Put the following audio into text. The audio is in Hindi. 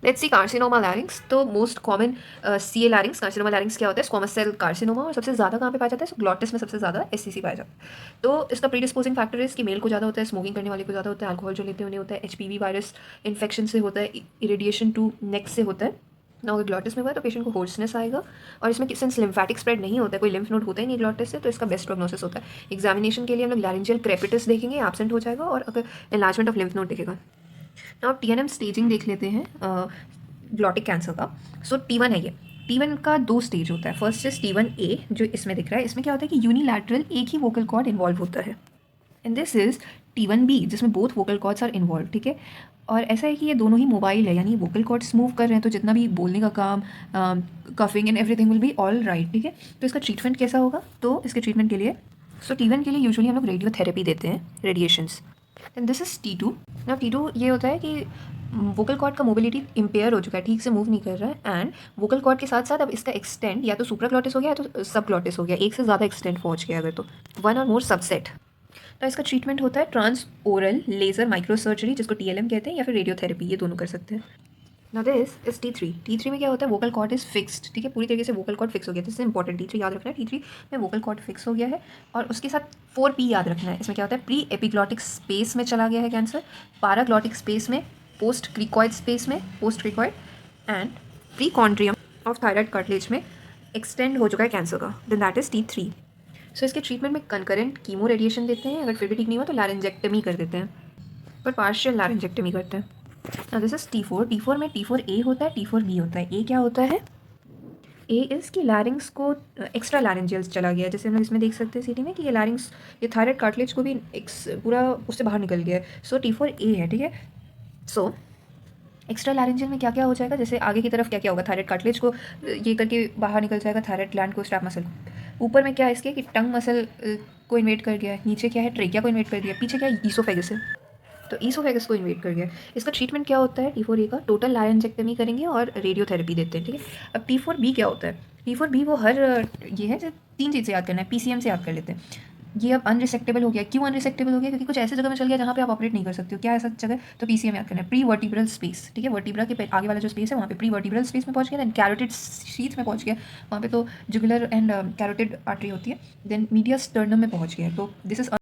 Let's see carcinoma larynx. तो most common C A larynx, carcinoma larynx क्या होता है? Squamous cell carcinoma. और सबसे ज़्यादा कहाँ पे पाया जाता है? ग्लॉटिस में सबसे ज़्यादा SCC पाया जाता है। तो इसका प्रीडिस्पोजिंग फैक्टर है कि मेल को ज़्यादा होता है, स्मोकिंग करने वाले को ज़्यादा होता है, अल्कोहल जो लेते हैं उन्हें होता है, HPV वायरस इन्फेक्शन से होता है, इरिडिएशन टू नेक से होता है ना। अगर ग्लॉटिस में हुआ है तो पेशेंट को होर्सनेस आएगा। और इसमें सिंस लिम्फेटिक स्प्रेड नहीं होता है, कोई लिम्फ नोड होता ही नहीं ग्लॉटिस से, तो इसका बेस्ट प्रोग्नोसिस होता है। एग्जामिनेशन के लिए हम लोग लैरिंजियल क्रेपिटस देखेंगे, एब्सेंट हो जाएगा। और अगर एनलार्जमेंट ऑफ लिम्फ नोड दिखेगा। नाउ TNM स्टेजिंग देख लेते हैं ग्लॉटिक कैंसर का। सो T1 है ये। T1 का 2 स्टेज होता है। फर्स्ट इज T1A जो इसमें दिख रहा है। इसमें क्या होता है कि यूनिलैटरल एक ही वोकल कॉर्ड इन्वॉल्व होता है। एंड दिस इज T1B जिसमें both vocal cords are involve, ठीक है। और ऐसा है कि ये दोनों ही मोबाइल है, यानी वोकल कॉर्ड्स मूव कर रहे हैं तो जितना भी बोलने का काम, coughing and everything will be all right, ठीक है। तो इसका ट्रीटमेंट कैसा होगा? तो इसके ट्रीटमेंट के लिए T1 के लिए यूजुअली हम लोग रेडियोथेरेपी देते हैं, radiations. And this is T2। ना T2 ये होता है कि वोकल कॉर्ड का मोबिलिटी इम्पेयर हो चुका है, ठीक से मूव नहीं कर रहा है। एंड वोकल कॉर्ड के साथ साथ अब इसका एक्सटेंड या तो सुप्राग्लॉटिस हो गया या तो सब ग्लॉटिस हो गया, एक से ज़्यादा एक्सटेंड पहुंच गया अगर तो, वन और मोर सबसेट। तो इसका ट्रीटमेंट होता है trans oral laser micro surgery, जिसको TLM कहते हैं, या फिर रेडियोथेरेपी, ये दोनों कर सकते हैं। Now this is T3। T3 में क्या होता है? वोकल कॉर्ड इज फिक्स्ड, ठीक है, पूरी तरीके से वोकल कॉर्ड फिक्स हो गया। दिस इज इंपॉर्टेंट, T3 याद रखना है। T3 में वोकल कॉर्ड फिक्स हो गया है और उसके साथ 4P याद रखना है। इसमें क्या होता है? प्री एपिग्लॉटिक स्पेस में चला गया है कैंसर, पाराग्लॉटिक स्पेस में, पोस्ट क्रिकॉइड स्पेस में, post cricoid, and perichondrium of thyroid cartilage में एक्सटेंड हो चुका है कैंसर का। Then that is T3। सो इसके ट्रीटमेंट में कंकरेंट कीमो रेडिएशन देते हैं। अगर फिर भी ठीक नहीं हुआ तो लैरेंजेक्टमी कर देते हैं, पर पार्शियल लैरेंजेक्टमी करते हैं। Now this is T4। T4 में T4A होता है, T4B होता है। A क्या होता है? ए इज़ कि लैरिंग्स को एक्स्ट्रा लैरेंजियल्स चला गया है। जैसे हम लोग इसमें देख सकते हैं सीटी में कि ये लैरिंग्स, ये थायराइड कार्टिलेज को भी पूरा उससे बाहर निकल गया है। सो T4A है, ठीक है। सो एक्स्ट्रा लैरेंजियल में क्या क्या हो जाएगा? जैसे आगे की तरफ क्या क्या होगा? थायराइड कार्टिलेज को ये करके बाहर निकल जाएगा, थायराइड ग्लैंड को, स्ट्रैप मसल। ऊपर में क्या है इसके कि टंग मसल को इन्वेट कर गया है। नीचे क्या है? ट्रेकिया को इन्वेट कर दिया। पीछे क्या है? ईसोफेगस है। तो ईसोफेगस को इन्वेट कर गया। इसका ट्रीटमेंट क्या होता है? T4A का टोटल लायंजेक्टमी करेंगे और रेडियोथेरेपी देते हैं, ठीक है। अब T4B क्या होता है? T4B वो हर ये है जो 3 चीज़ से याद करना है, PCM से याद कर लेते हैं। ये अब अनरिसेक्टेबल हो गया। क्यों अनरिसेक्टेबल हो गया? क्योंकि कुछ ऐसी जगह में चल गया जहाँ पे आप ऑपरेट नहीं कर सकते हो। क्या ऐसा जगह? तो PCM याद करना है, प्री वर्टिब्रल स्पेस, ठीक है। वर्टिब्रा के आगे वाला जो स्पेस है वहाँ पे प्री वर्टिब्रल स्पेस में पहुँच गया। देन कैरोटिड शीथ में पहुँच गया, वहाँ पे तो जुगुलर एंड कैरोटिड आर्टरी होती है। देन मीडिया स्टर्नम में पहुँच गया। तो दिस इज